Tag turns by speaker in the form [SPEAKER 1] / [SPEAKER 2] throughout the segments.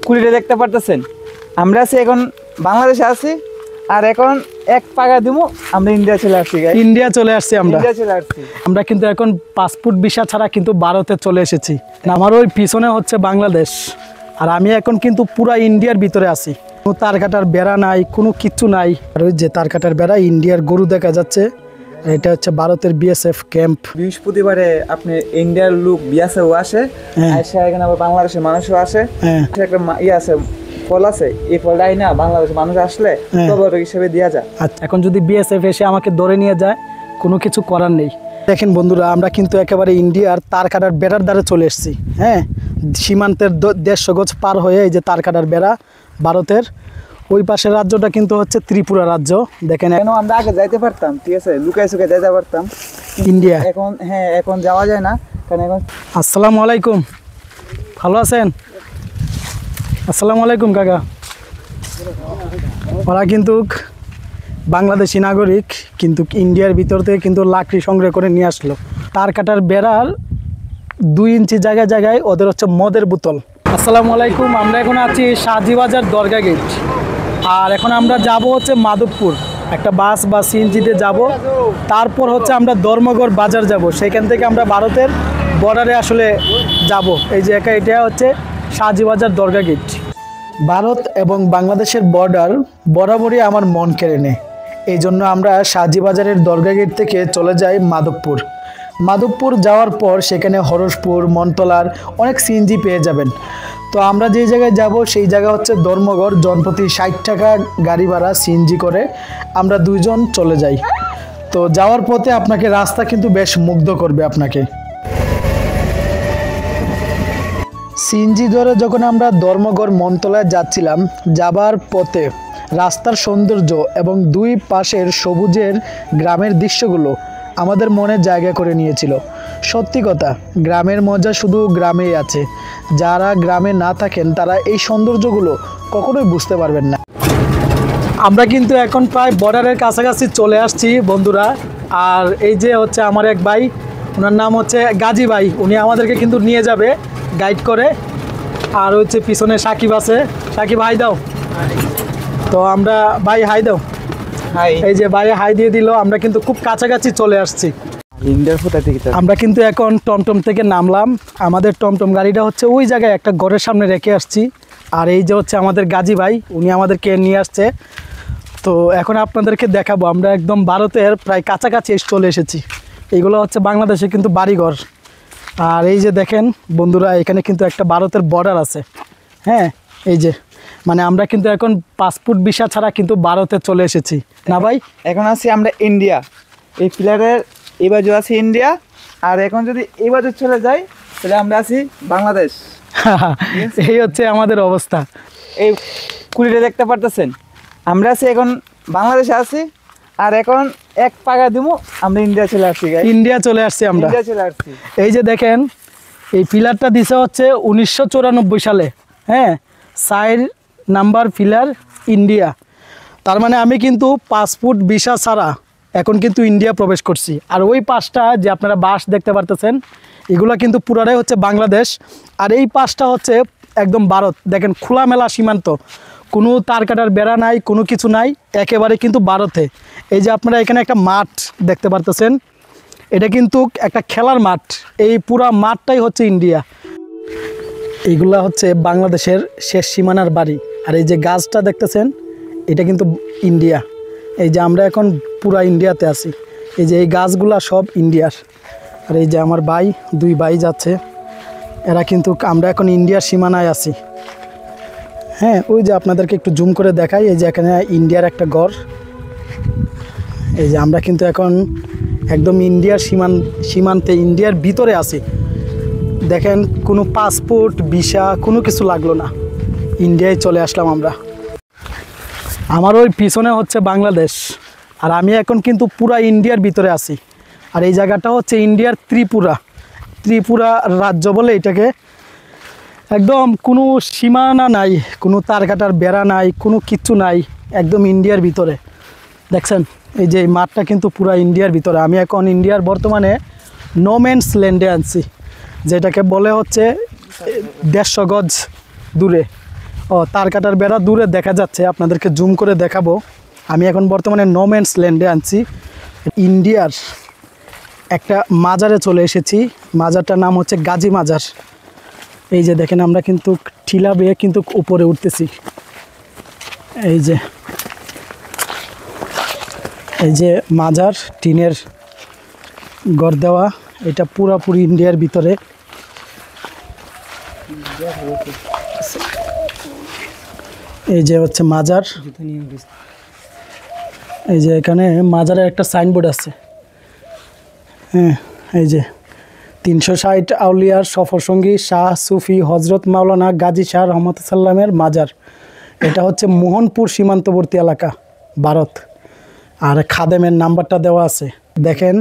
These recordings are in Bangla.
[SPEAKER 1] কুড়িটা দেখতে পারতেছেন। আমরা আছি এখন বাংলাদেশে আছি, আর এখন এক পাকা দিব আমরা ইন্ডিয়া চলে আসছি।
[SPEAKER 2] ইন্ডিয়া চলে আসছি আমরা।
[SPEAKER 1] ইন্ডিয়া চলে আসছি
[SPEAKER 2] আমরা কিন্তু এখন পাসপোর্ট ভিসা ছাড়া কিন্তু ভারতে চলে এসেছি। আমার ওই পিছনে হচ্ছে বাংলাদেশ, আর আমি এখন কিন্তু পুরা ইন্ডিয়ার ভিতরে আছি। কোনো তার কাটার বেড়া নাই, কোনো কিচ্ছু নাই। আর ওই যে তার কাটার বেড়া, ইন্ডিয়ার গরু দেখা যাচ্ছে। এটা হচ্ছে ভারতের বিএসএফ ক্যাম্প।
[SPEAKER 1] বৃহস্পতিবারে আপনি ইন্ডিয়ার লোক বিএসএফ আসে, আসে এখানে আবার বাংলাদেশের মানুষও আসে। একটা আছে ফল আছে, এই ফলটাই না বাংলাদেশের মানুষ আসলে তবরক হিসেবে দেওয়া যায়।
[SPEAKER 2] আচ্ছা, এখন যদি বিএসএফ এসে আমাকে ধরে নিয়ে যায়, কোনো কিছু করার নেই। দেখেন বন্ধুরা, আমরা কিন্তু একেবারে ইন্ডিয়ার তার কাটার বেড়ার দ্বারে চলে এসেছি। হ্যাঁ, সীমান্তের 150 গজ পার হয়ে এই যে তার কাটার বেড়া ভারতের। ওই পাশের রাজ্যটা কিন্তু হচ্ছে ত্রিপুরা রাজ্য। দেখেন
[SPEAKER 1] কেন আমরা আগে যাইতে পারতাম, ঠিক আছে, লুকাই সুকাই যাইতে পারতাম
[SPEAKER 2] ইন্ডিয়া।
[SPEAKER 1] এখন হ্যাঁ, এখন যাওয়া যায় না। কারণ এখন
[SPEAKER 2] আসসালামু আলাইকুম, ভালো আছেন? আসসালামু আলাইকুম কাকা। ওরা কিন্তু বাংলাদেশি নাগরিক, কিন্তু ইন্ডিয়ার ভিতর থেকে কিন্তু লাকড়ি সংগ্রহ করে নিয়ে আসলো। তার কাটার বেড়ার 2 ইঞ্চি জায়গায় জায়গায় ওদের হচ্ছে মদের বোতল। আসসালামু আলাইকুম, আমরা এখন আছি শাহজিবাজার দরগা গেট। আর এখন আমরা যাব হচ্ছে মাধবপুর, একটা বাস বা সিএনজিতে যাব। তারপর হচ্ছে আমরা ধর্মগড় বাজার যাব, সেখান থেকে আমরা ভারতের বর্ডারে আসলে যাব। এই যে এটা হচ্ছে শাহজিবাজার দরগা গেট। ভারত এবং বাংলাদেশের বর্ডার বরাবরই আমার মন কেড়ে নেয়। এই জন্য আমরা শাহজিবাজারের দরগা গেট থেকে চলে যাই মাধবপুর। মাধবপুর যাওয়ার পর সেখানে হরসপুর, মনতলার অনেক সিএনজি পেয়ে যাবেন। তো আমরা যে জায়গায় যাব সেই জায়গা হচ্ছে ধর্মগড়। জনপ্রতি 60 টাকা গাড়ি ভাড়া সিএনজি করে আমরা 2 জন চলে যাই। তো যাওয়ার পথে আপনাকে রাস্তা কিন্তু বেশ মুগ্ধ করবে আপনাকে। সিএনজি ধরে যখন আমরা ধর্মগড় মনতলায় যাচ্ছিলাম, যাবার পথে রাস্তার সৌন্দর্য এবং 2 পাশের সবুজের গ্রামের দৃশ্যগুলো আমাদের মনে জায়গা করে নিয়েছিল। সত্যি কথা, গ্রামের মজা শুধু গ্রামেই আছে। যারা গ্রামে না থাকেন তারা এই সৌন্দর্যগুলো কখনোই বুঝতে পারবেন না। আমরা কিন্তু এখন প্রায় বর্ডারের কাছাকাছি চলে আসছি বন্ধুরা। আর এই যে হচ্ছে আমার এক ভাই, ওনার নাম হচ্ছে গাজী ভাই। উনি আমাদেরকে কিন্তু নিয়ে যাবে গাইড করে। আর হচ্ছে পিছনে সাকিব আছে। সাকিব হাই দাও। তো আমরা ভাই হাই দাও।
[SPEAKER 1] হাই।
[SPEAKER 2] এই যে ভাই হাই দিয়ে দিল। আমরা কিন্তু খুব কাছাকাছি চলে আসছি।
[SPEAKER 1] ইন্ডিয়ার কোথা থেকে
[SPEAKER 2] আমরা কিন্তু এখন টমটম থেকে নামলাম। আমাদের টমটম গাড়িটা হচ্ছে ওই জায়গায় একটা ঘরের সামনে রেখে আসছি। আর এই যে হচ্ছে আমাদের গাজী ভাই, উনি আমাদেরকে নিয়ে আসছে। তো এখন আপনাদেরকে দেখাবো আমরা একদম ভারতের প্রায় কাছাকাছি চলে এসেছি। এইগুলো হচ্ছে বাংলাদেশে কিন্তু বাড়িঘর। আর এই যে দেখেন বন্ধুরা, এখানে কিন্তু একটা ভারতের বর্ডার আছে। হ্যাঁ, এই যে মানে আমরা কিন্তু এখন পাসপোর্ট ভিসা ছাড়া কিন্তু ভারতে চলে এসেছি না ভাই?
[SPEAKER 1] এখন আছি আমরা ইন্ডিয়া, এই প্লেয়ারের এই বাজু আছি ইন্ডিয়া। আর এখন যদি এই বাজু চলে যাই তাহলে আমরা আছি বাংলাদেশ।
[SPEAKER 2] এই হচ্ছে আমাদের অবস্থা।
[SPEAKER 1] এই কুড়িটা দেখতে পারতেছেন। আমরা আছি এখন বাংলাদেশে আছি, আর এখন এক পাকা দিব আমরা ইন্ডিয়া চলে আসছি।
[SPEAKER 2] ইন্ডিয়া চলে আসছি আমরা।
[SPEAKER 1] ইন্ডিয়া চলে আসছি।
[SPEAKER 2] এই যে দেখেন, এই পিলারটা দিছে হচ্ছে 1994 সালে। হ্যাঁ, 4 নাম্বার পিলার ইন্ডিয়া। তার মানে আমি কিন্তু পাসপোর্ট ভিসা ছাড়া এখন কিন্তু ইন্ডিয়া প্রবেশ করছি। আর ওই পাশটা যে আপনারা বাস দেখতে পারতেছেন, এগুলো কিন্তু পুরাটাই হচ্ছে বাংলাদেশ। আর এই পাশটা হচ্ছে একদম ভারত। দেখেন খোলামেলা সীমান্ত, কোনো তার কাটার বেড়া নাই, কোনো কিছু নাই, একেবারে কিন্তু ভারতে। এই যে আপনারা এখানে একটা মাঠ দেখতে পারতেছেন, এটা কিন্তু একটা খেলার মাঠ। এই পুরা মাঠটাই হচ্ছে ইন্ডিয়া। এইগুলা হচ্ছে বাংলাদেশের শেষ সীমানার বাড়ি। আর এই যে গাছটা দেখতেছেন, এটা কিন্তু ইন্ডিয়া। এই যে আমরা এখন পুরা ইন্ডিয়াতে আছি। এই যে এই গাছগুলা সব ইন্ডিয়ার। আর এই যে আমার ভাই, 2 ভাই যাচ্ছে, এরা কিন্তু আমরা এখন ইন্ডিয়ার সীমানায় আছি। হ্যাঁ, ওই যে আপনাদেরকে একটু জুম করে দেখাই, এই যে এখানে ইন্ডিয়ার একটা ঘর। এই যে আমরা কিন্তু এখন একদম ইন্ডিয়ার সীমান্তে ইন্ডিয়ার ভিতরে আছি। দেখেন কোনো পাসপোর্ট ভিসা কোনো কিছু লাগলো না, ইন্ডিয়ায় চলে আসলাম আমরা। আমার ওই পিছনে হচ্ছে বাংলাদেশ, আর আমি এখন কিন্তু পুরা ইন্ডিয়ার ভিতরে আছি। আর এই জায়গাটা হচ্ছে ইন্ডিয়ার ত্রিপুরা রাজ্য বলে এটাকে। একদম কোনো সীমানা নাই, কোনো তার কাটার বেড়া নাই, কোনো কিচ্ছু নাই, একদম ইন্ডিয়ার ভিতরে। দেখছেন এই যে এই মাঠটা কিন্তু পুরা ইন্ডিয়ার ভিতরে। আমি এখন ইন্ডিয়ার বর্তমানে নো ম্যানস ল্যান্ডে আনছি, যেটাকে বলে হচ্ছে 150 গজ দূরে। ও তার কাটার বেড়া দূরে দেখা যাচ্ছে, আপনাদেরকে জুম করে দেখাবো। আমি এখন বর্তমানে নো ম্যানস ল্যান্ডে আনছি। ইন্ডিয়ার একটা মাজারে চলে এসেছি। মাজারটার নাম হচ্ছে গাজী মাজার। এই যে দেখেন আমরা কিন্তু ঠিলা বেয়ে কিন্তু উপরে উঠতেছি। এই যে মাজার, টিনের ঘর দেওয়া, এটা পুরাপুরি ইন্ডিয়ার ভিতরে। এই যে হচ্ছে মাজার। এই যে এখানে মাজারের একটা সাইনবোর্ড আছে। হ্যাঁ, এই যে 360 আউলিয়ার সফরসঙ্গী শাহ সুফি হজরত মাওলানা গাজী শাহ রহমতুল্লাহ সাল্লামের মাজার। এটা হচ্ছে মোহনপুর সীমান্তবর্তী এলাকা, ভারত। আর খাদেমের নাম্বারটা দেওয়া আছে দেখেন।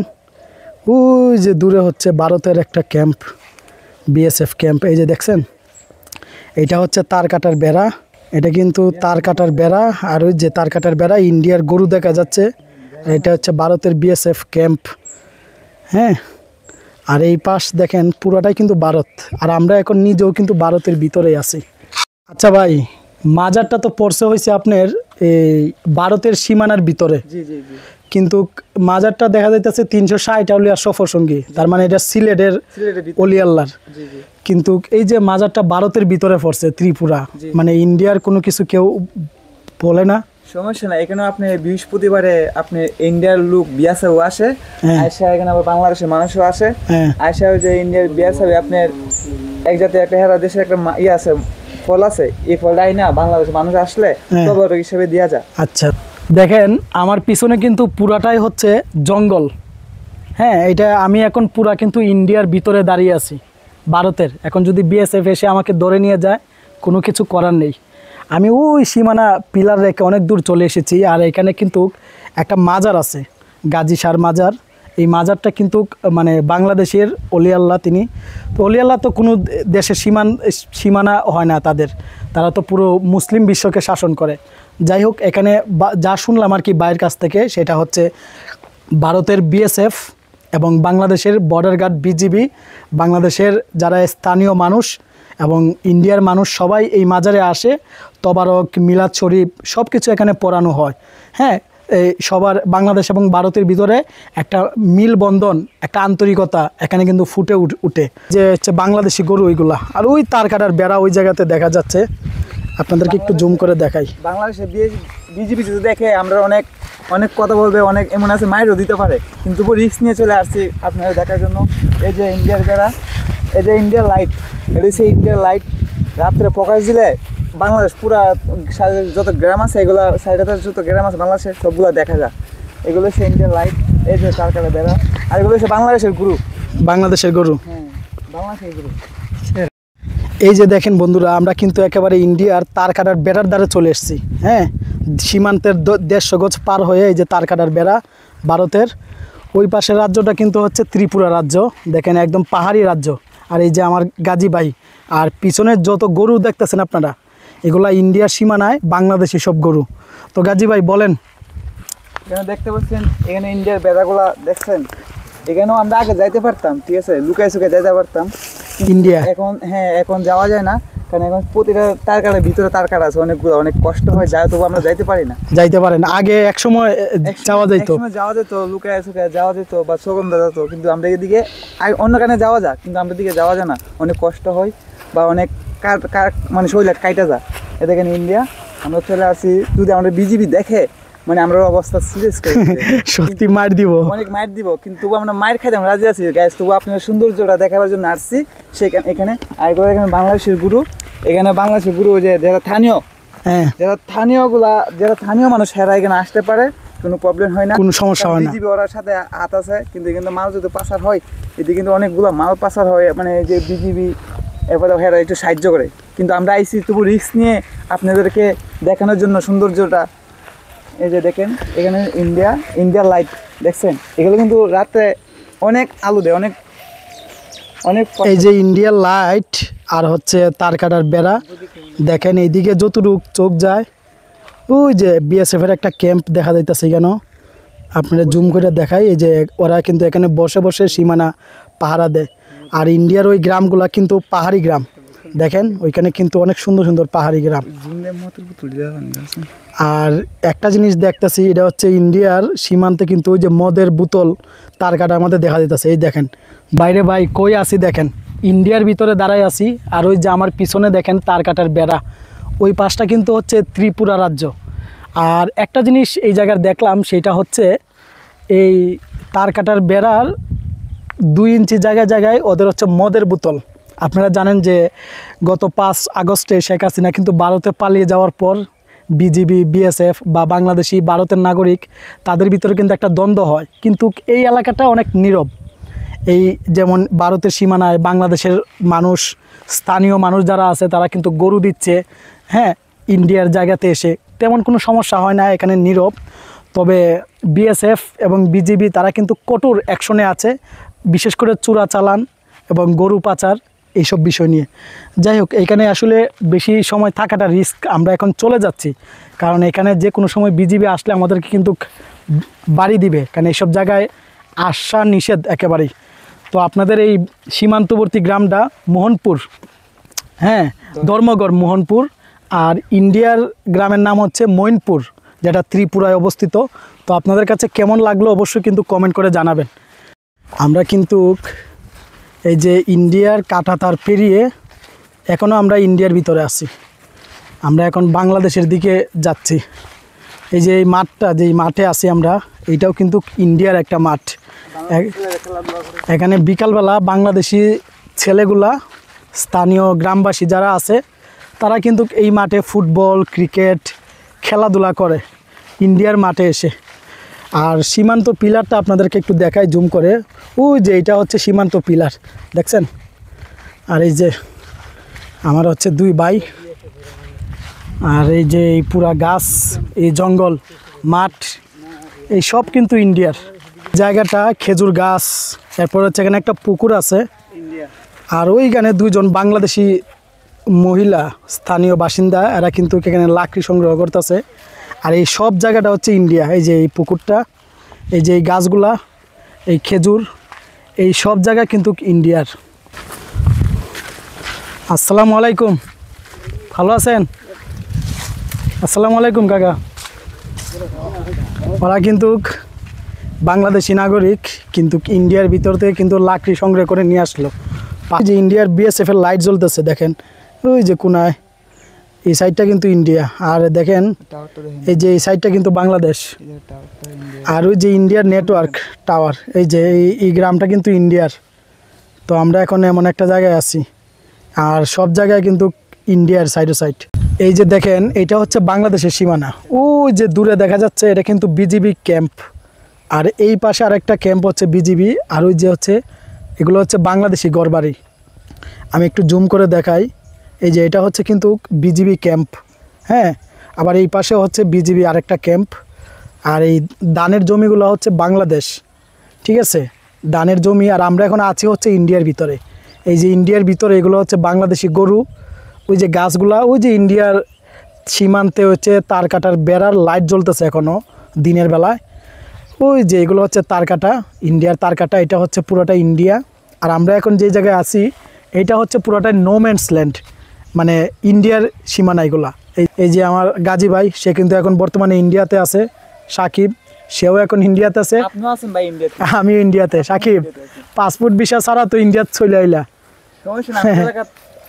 [SPEAKER 2] ওই যে দূরে হচ্ছে ভারতের একটা ক্যাম্প, বিএসএফ ক্যাম্প। এই যে দেখছেন, এটা হচ্ছে তার কাটার বেড়া। এটা কিন্তু তার কাটার বেড়া। আর ওই যে তার কাটার বেড়া, ইন্ডিয়ার গরু দেখা যাচ্ছে। এটা হচ্ছে ভারতের বিএসএফ ক্যাম্প। হ্যাঁ, আর এই পাশ দেখেন পুরোটাই কিন্তু ভারত। আর আমরা এখন নিজেও কিন্তু ভারতের ভিতরেই আছি। আচ্ছা ভাই, মাজারটা তো পড়ছে হয়েছে আপনার এই ভারতের সীমানার ভিতরে, কিন্তু মাজারটা দেখা যাইতেছে 360 আউলিয়ার সফর সঙ্গী, তার মানে এটা সিলেটের অলি আল্লাহর। কিন্তু এই যে মাজারটা ভারতের ভিতরে পড়ছে, ত্রিপুরা, মানে ইন্ডিয়ার কোনো কিছু কেউ বলে না।
[SPEAKER 1] সমস্যা না, এখানে আপনি বৃহস্পতিবারে আপনি ইন্ডিয়ার লোক বিয়াসাও আসে, আয়সা এখানে আবার বাংলাদেশের মানুষও আসে। আয়সা ওই যে ইন্ডিয়ার বিয়াসাবে আপনার এক জাতীয় একটা হেরা দেশের একটা আছে, ফল আছে, এই ফলটাই না বাংলাদেশের মানুষ আসলে তবর হিসেবে দেওয়া যায়।
[SPEAKER 2] আচ্ছা দেখেন, আমার পিছনে কিন্তু পুরাটাই হচ্ছে জঙ্গল। হ্যাঁ, এটা আমি এখন পুরা কিন্তু ইন্ডিয়ার ভিতরে দাঁড়িয়ে আছি, ভারতের। এখন যদি বিএসএফ এসে আমাকে ধরে নিয়ে যায়, কোনো কিছু করার নেই। আমি ওই সীমানা পিলার রেখে অনেক দূর চলে এসেছি। আর এখানে কিন্তু একটা মাজার আছে, গাজী শাহ মাজার। এই মাজারটা কিন্তু মানে বাংলাদেশের অলি আল্লাহ তিনি। তো অলি আল্লাহ তো কোনো দেশের সীমানা হয় না তাদের, তারা তো পুরো মুসলিম বিশ্বকে শাসন করে। যাই হোক, এখানে যা শুনলাম আর কি বাইরের কাছ থেকে, সেটা হচ্ছে ভারতের বিএসএফ এবং বাংলাদেশের বর্ডার গার্ড বিজিবি, বাংলাদেশের যারা স্থানীয় মানুষ এবং ইন্ডিয়ার মানুষ সবাই এই মাজারে আসে। তবারক, মিলাদ শরীফ সব কিছু এখানে পড়ানো হয়। হ্যাঁ, এই সবার বাংলাদেশ এবং ভারতের ভিতরে একটা মিলবন্ধন, একটা আন্তরিকতা এখানে কিন্তু ফুটে উঠে। যে হচ্ছে বাংলাদেশি গরু ওইগুলা। আর ওই তার কাটার বেড়া ওই জায়গাতে দেখা যাচ্ছে, আপনাদেরকে একটু জুম করে দেখাই।
[SPEAKER 1] বাংলাদেশে বিজিবি যদি দেখে আমরা অনেক অনেক কথা বলবে, অনেক এমন আছে মাইরও দিতে পারে, কিন্তু রিস্ক নিয়ে চলে আসছি আপনারা দেখার জন্য। এই যে ইন্ডিয়ার বেড়া, এই যে ইন্ডিয়ার লাইট, এটা হচ্ছে ইন্ডিয়ার লাইট। রাত্রে প্রকাশ দিলে বাংলাদেশ পুরা যত গ্রাম আছে, এগুলো সাইডে যত গ্রাম আছে বাংলাদেশের সবগুলো দেখা যায়। এগুলো হচ্ছে ইন্ডিয়ান লাইট। এই যে তার কাটা বেড়া। আর এগুলো হচ্ছে বাংলাদেশের গরু।
[SPEAKER 2] বাংলাদেশের গরু,
[SPEAKER 1] হ্যাঁ, বাংলাদেশের গরু।
[SPEAKER 2] এই যে দেখেন বন্ধুরা, আমরা কিন্তু একেবারে ইন্ডিয়ার তার কাটার বেড়ার দ্বারা চলে এসেছি। হ্যাঁ, সীমান্তের 150 গজ পার হয়ে এই যে তার কাটার বেড়া ভারতের। ওই পাশের রাজ্যটা কিন্তু হচ্ছে ত্রিপুরা রাজ্য। দেখেন একদম পাহাড়ি রাজ্য। আর এই যে আমার গাজী ভাই, আর পিছনের যত গরু দেখতেছেন আপনারা, এগুলা ইন্ডিয়ার সীমানায় বাংলাদেশি সব গরু। তো গাজী ভাই বলেন।
[SPEAKER 1] এখানে দেখতে পাচ্ছেন, এখানে ইন্ডিয়ার বেড়াগুলা দেখছেন। এখানেও আমরা আগে যাইতে পারতাম, ঠিক আছে, লুকাই সুকাই যাইতে পারতাম
[SPEAKER 2] ইন্ডিয়া।
[SPEAKER 1] এখন হ্যাঁ, এখন যাওয়া যায় না, কারণ এখন প্রতিটা তার কাটার ভিতরে তার কাটা আছে অনেকগুলো, অনেক কষ্ট হয় যায়, তবু আমরা যাইতে পারি না।
[SPEAKER 2] যাইতে পারেন, আগে এক সময় যাওয়া যেত,
[SPEAKER 1] যাওয়া যেত, লুকায় সুকায় যাওয়া যেত বা সুগন্ধা যেত। কিন্তু আমরা এদিকে অন্য কানে যাওয়া যায়, কিন্তু আমরা দিকে যাওয়া যায় না, অনেক কষ্ট হয় বা অনেক মানে শরীর কাইটা যায়। এ দেখেন ইন্ডিয়া, আমরা চলে আসি। যদি আমরা বিজিবি দেখে, মানে আমরা অবস্থা সিরিয়াস করে
[SPEAKER 2] সত্যি মার দিব,
[SPEAKER 1] অনেক মার দিব, কিন্তু আমরা মায়ের খাইতে আমরা রাজি আছি গাইস। তবু আপনার সৌন্দর্যটা দেখাবার জন্য আসছি সেখানে। এখানে আর এখানে বাংলাদেশের গুরু, এখানে বাংলাদেশের গুরু যে যারা স্থানীয়, যারা স্থানীয় মানুষ, হেরা এখানে আসতে পারে, কোনো প্রবলেম হয় না,
[SPEAKER 2] কোনো সমস্যা হয় না।
[SPEAKER 1] বিজিবি ওর সাথে হাত আছে, কিন্তু কিন্তু মাল যদি পাচার হয়, এদিকে কিন্তু অনেকগুলো মাল পাচার হয়, মানে যে বিজিবি এরপরে হেরা একটু সাহায্য করে। কিন্তু আমরা আইসি তবু রিস্ক নিয়ে আপনাদেরকে দেখানোর জন্য সৌন্দর্যটা। এই যে দেখেন, এখানে ইন্ডিয়ার লাইট দেখছেন, এগুলো কিন্তু রাতে অনেক আলো দেয়, অনেক অনেক।
[SPEAKER 2] এই যে ইন্ডিয়ার লাইট আর হচ্ছে তার কাটার বেড়া দেখেন, এইদিকে যতটুক চোখ যায়, ওই যে বিএসএফ এর একটা ক্যাম্প দেখা যাইতেছে। কেন আপনারা জুম করে দেখাই, এই যে ওরা কিন্তু এখানে বসে বসে সীমানা পাহারা দেয়। আর ইন্ডিয়ার ওই গ্রামগুলা কিন্তু পাহাড়ি গ্রাম, দেখেন ওইখানে কিন্তু অনেক সুন্দর সুন্দর পাহাড়ি গ্রাম। আর একটা জিনিস দেখতেছি, এটা হচ্ছে ইন্ডিয়ার সীমান্তে কিন্তু ওই যে মদের বোতল তার কাটা আমাদের দেখা দিতেছে। এই দেখেন বাইরে ভাই কই আসি দেখেন, ইন্ডিয়ার ভিতরে দাঁড়াই আছি। আর ওই যে আমার পিছনে দেখেন তার কাটার বেড়া, ওই পাশটা কিন্তু হচ্ছে ত্রিপুরা রাজ্য। আর একটা জিনিস এই জায়গার দেখলাম, সেটা হচ্ছে এই তার কাটার বেড়ার 2 ইঞ্চি জায়গায় জায়গায় ওদের হচ্ছে মদের বোতল। আপনারা জানেন যে গত 5 আগস্টে শেখ হাসিনা কিন্তু ভারতে পালিয়ে যাওয়ার পর বিজিবি, বিএসএফ বা বাংলাদেশি ভারতের নাগরিক তাদের ভিতরে কিন্তু একটা দ্বন্দ্ব হয়। কিন্তু এই এলাকাটা অনেক নীরব। এই যেমন ভারতের সীমানায় বাংলাদেশের মানুষ, স্থানীয় মানুষ যারা আছে তারা কিন্তু গরু দিচ্ছে, হ্যাঁ, ইন্ডিয়ার জায়গাতে এসে তেমন কোনো সমস্যা হয় না, এখানে নীরব। তবে বিএসএফ এবং বিজিবি তারা কিন্তু কঠোর অ্যাকশনে আছে, বিশেষ করে চোরাচালান এবং গরু পাচার এইসব বিষয় নিয়ে। যাই হোক, এখানে আসলে বেশি সময় থাকাটা রিস্ক। আমরা এখন চলে যাচ্ছি, কারণ এখানে যে কোনো সময় বিজিবি আসলে আমাদেরকে কিন্তু বাড়ি দিবে, কারণ এইসব জায়গায় আসা নিষেধ একেবারেই। তো আপনাদের এই সীমান্তবর্তী গ্রামটা মোহনপুর, হ্যাঁ, ধর্মগড় মোহনপুর। আর ইন্ডিয়ার গ্রামের নাম হচ্ছে মৈনপুর, যেটা ত্রিপুরায় অবস্থিত। তো আপনাদের কাছে কেমন লাগলো অবশ্যই কিন্তু কমেন্ট করে জানাবেন। আমরা কিন্তু এই যে ইন্ডিয়ার কাঁটাতার পেরিয়ে এখনও আমরা ইন্ডিয়ার ভিতরে আছি। আমরা এখন বাংলাদেশের দিকে যাচ্ছি। এই যে এই মাঠটা, যেই মাঠে আছি আমরা, এইটাও কিন্তু ইন্ডিয়ার একটা মাঠ। এখানে বিকালবেলা বাংলাদেশি ছেলেগুলা, স্থানীয় গ্রামবাসী যারা আছে, তারা কিন্তু এই মাঠে ফুটবল, ক্রিকেট খেলাধুলা করে ইন্ডিয়ার মাঠে এসে। আর সীমান্ত পিলারটা আপনাদেরকে একটু দেখাই জুম করে। ওই যে এটা হচ্ছে সীমান্ত পিলার, দেখছেন? আর এই যে আমার হচ্ছে 2 ভাই, আর এই যে এই পুরা গাছ, এই জঙ্গল, মাঠ, এই সব কিন্তু ইন্ডিয়ার জায়গাটা। খেজুর গাছ, এরপর হচ্ছে এখানে একটা পুকুর আছে। আর ওইখানে 2 জন বাংলাদেশি মহিলা, স্থানীয় বাসিন্দা, এরা কিন্তু এখানে লাকড়ি সংগ্রহ করতেছে। আর এই সব জায়গাটা হচ্ছে ইন্ডিয়া। এই যে এই পুকুরটা, এই যে এই গাছগুলা, এই খেজুর, এই সব জায়গা কিন্তু ইন্ডিয়ার। আসসালামু আলাইকুম, ভালো আছেন? আসসালামু আলাইকুম কাকা। ওরা কিন্তু বাংলাদেশি নাগরিক, কিন্তু ইন্ডিয়ার ভিতর থেকে কিন্তু লাকড়ি সংগ্রহ করে নিয়ে আসলো। যে ইন্ডিয়ার বিএসএফ এর লাইট জ্বলতেছে দেখেন, ওই যে কোনায়, এই সাইডটা কিন্তু ইন্ডিয়া। আর দেখেন এই যে এই সাইডটা কিন্তু বাংলাদেশ। আর ওই যে ইন্ডিয়ার নেটওয়ার্ক টাওয়ার, এই যে এই গ্রামটা কিন্তু ইন্ডিয়ার। তো আমরা এখন এমন একটা জায়গায় আছি, আর সব জায়গায় কিন্তু ইন্ডিয়ার সাইডে সাইড। এই যে দেখেন, এটা হচ্ছে বাংলাদেশের সীমানা। ওই যে দূরে দেখা যাচ্ছে, এটা কিন্তু বিজিবি ক্যাম্প। আর এই পাশে আরেকটা ক্যাম্প হচ্ছে বিজিবি। আর ওই যে হচ্ছে, এগুলো হচ্ছে বাংলাদেশি ঘরবাড়ি। আমি একটু জুম করে দেখাই। এই যে এটা হচ্ছে কিন্তু বিজিবি ক্যাম্প, হ্যাঁ। আবার এই পাশে হচ্ছে বিজিবি আরেকটা ক্যাম্প। আর এই ধানের জমিগুলো হচ্ছে বাংলাদেশ, ঠিক আছে, ধানের জমি। আর আমরা এখন আছি হচ্ছে ইন্ডিয়ার ভিতরে। এই যে ইন্ডিয়ার ভিতরে এগুলো হচ্ছে বাংলাদেশি গরু। ওই যে গাছগুলা, ওই যে ইন্ডিয়ার সীমান্তে হচ্ছে তার কাটার বেড়ার লাইট জ্বলতেছে এখনও দিনের বেলায়। ওই যে এগুলো হচ্ছে তার কাটা, ইন্ডিয়ার তার কাটা। এটা হচ্ছে পুরোটা ইন্ডিয়া। আর আমরা এখন যে জায়গায় আছি, এটা হচ্ছে পুরোটাই নো ম্যানস ল্যান্ড, মানে ইন্ডিয়ার সীমানা এগুলা। এই যে আমার গাজী ভাই, সে কিন্তু এখন বর্তমানে ইন্ডিয়াতে আছে। সাকিব, সেও এখন ইন্ডিয়াতে আছে।
[SPEAKER 1] আপনিও আছেন ভাই ইন্ডিয়াতে?
[SPEAKER 2] আমিও ইন্ডিয়াতে। সাকিব, পাসপোর্ট ভিসা ছাড়া তো ইন্ডিয়াতে চলে আইলা।
[SPEAKER 1] সমস্যা না,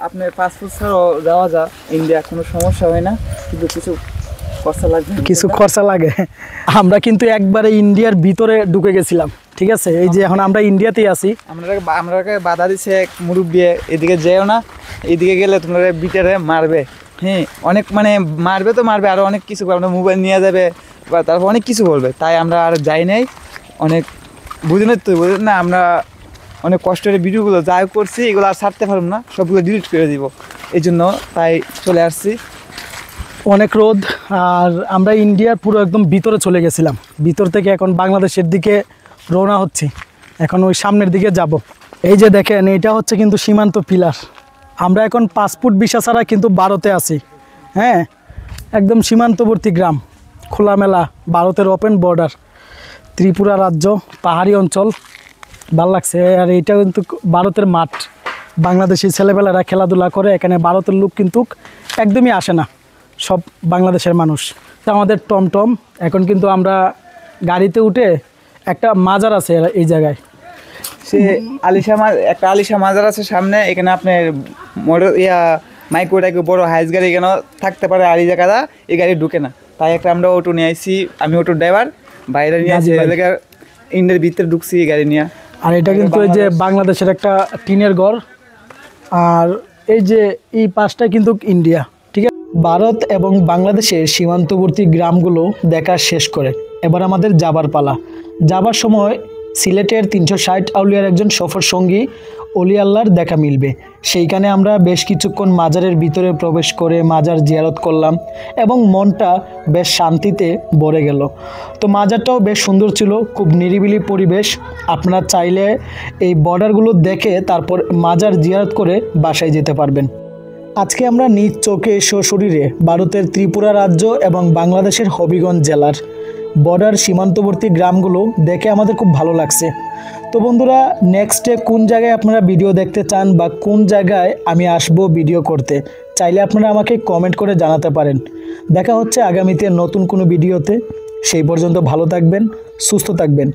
[SPEAKER 1] আপনার পাসপোর্ট ছাড়াও যাওয়া যায় ইন্ডিয়া, কোনো সমস্যা হয় না, কিন্তু কিছু খরচা লাগবে,
[SPEAKER 2] কিছু খরচা লাগে। আমরা কিন্তু একবারে ইন্ডিয়ার ভিতরে ঢুকে গেছিলাম, ঠিক আছে। এই যে এখন আমরা ইন্ডিয়াতেই আছি।
[SPEAKER 1] আমরা বাধা দিচ্ছে এক মুরব্বী, এদিকে যেও না, এদিকে গেলে তোমরা বিটারে মারবে। হ্যাঁ, অনেক মানে মারবে তো মারবে, আরও অনেক কিছু, আমরা মোবাইল নিয়ে যাবে বা তারপর অনেক কিছু বলবে। তাই আমরা আর যাই নাই। অনেক বুঝলেন তো, বুঝলেন না, আমরা অনেক কষ্টের ভিডিওগুলো যা করছি এগুলো আর ছাড়তে পারবো না, সবগুলো ডিলিট করে দিব। এই জন্য তাই চলে আসছি।
[SPEAKER 2] অনেক রোদ। আর আমরা ইন্ডিয়ার পুরো একদম ভিতরে চলে গেছিলাম। ভিতর থেকে এখন বাংলাদেশের দিকে রওনা হচ্ছি। এখন ওই সামনের দিকে যাব। এই যে দেখেন, এটা হচ্ছে কিন্তু সীমান্ত পিলার। আমরা এখন পাসপোর্ট ভিসা ছাড়া কিন্তু ভারতে আছি, হ্যাঁ, একদম সীমান্তবর্তী গ্রাম, খোলামেলা, ভারতের ওপেন বর্ডার, ত্রিপুরা রাজ্য, পাহাড়ি অঞ্চল, ভাল লাগছে। আর এইটা কিন্তু ভারতের মাঠ, বাংলাদেশি ছেলেপেলেরা খেলাধুলা করে। এখানে ভারতের লোক কিন্তু একদমই আসে না, সব বাংলাদেশের মানুষ। তো আমাদের টমটম এখন কিন্তু আমরা গাড়িতে উঠে, একটা মাজার আছে এই জায়গায়,
[SPEAKER 1] সে একটা আলিশা মাজার আছে সামনে, এখানে আপনার মাইক্রো টাইকো বড় হাইস গাড়ি এখানে থাকতে পারে, আর এই জায়গাটা এই গাড়ি ঢুকে না। তাই একটা আমরা অটো নিয়ে আসছি, আমি অটোর ড্রাইভার, বাইরে নিয়ে আসি ইন্ডিয়ার ভিতরে ঢুকছি এই গাড়ি নিয়ে।
[SPEAKER 2] আর এটা কিন্তু এই যে বাংলাদেশের একটা টিনের ঘর, আর এই যে এই পাশটা কিন্তু ইন্ডিয়া। ঠিক আছে, ভারত এবং বাংলাদেশের সীমান্তবর্তী গ্রামগুলো দেখা শেষ করে এবার আমাদের যাবার পালা। যাবার সময় সিলেটের 360 আউলিয়ার একজন সফর সঙ্গী অলি আল্লাহর দেখা মিলবে। সেইখানে আমরা বেশ কিছুক্ষণ মাজারের ভিতরে প্রবেশ করে মাজার জিয়ারত করলাম এবং মনটা বেশ শান্তিতে ভরে গেল। তো মাজারটাও বেশ সুন্দর ছিল, খুব নিরিবিলি পরিবেশ। আপনারা চাইলে এই বর্ডারগুলো দেখে তারপর মাজার জিয়ারত করে বাসায় যেতে পারবেন। আজকে আমরা নিজ চোখে সশরীরে ভারতের ত্রিপুরা রাজ্য এবং বাংলাদেশের হবিগঞ্জ জেলার বর্ডার সীমান্তবর্তী গ্রামগুলো দেখে আমাদের খুব ভালো লাগছে। তো বন্ধুরা, নেক্সটে কোন জায়গায় আপনারা ভিডিও দেখতে চান বা কোন জায়গায় আমি আসবো ভিডিও করতে, চাইলে আপনারা আমাকে কমেন্ট করে জানাতে পারেন। দেখা হচ্ছে আগামীতে নতুন কোনো ভিডিওতে। সেই পর্যন্ত ভালো থাকবেন, সুস্থ থাকবেন।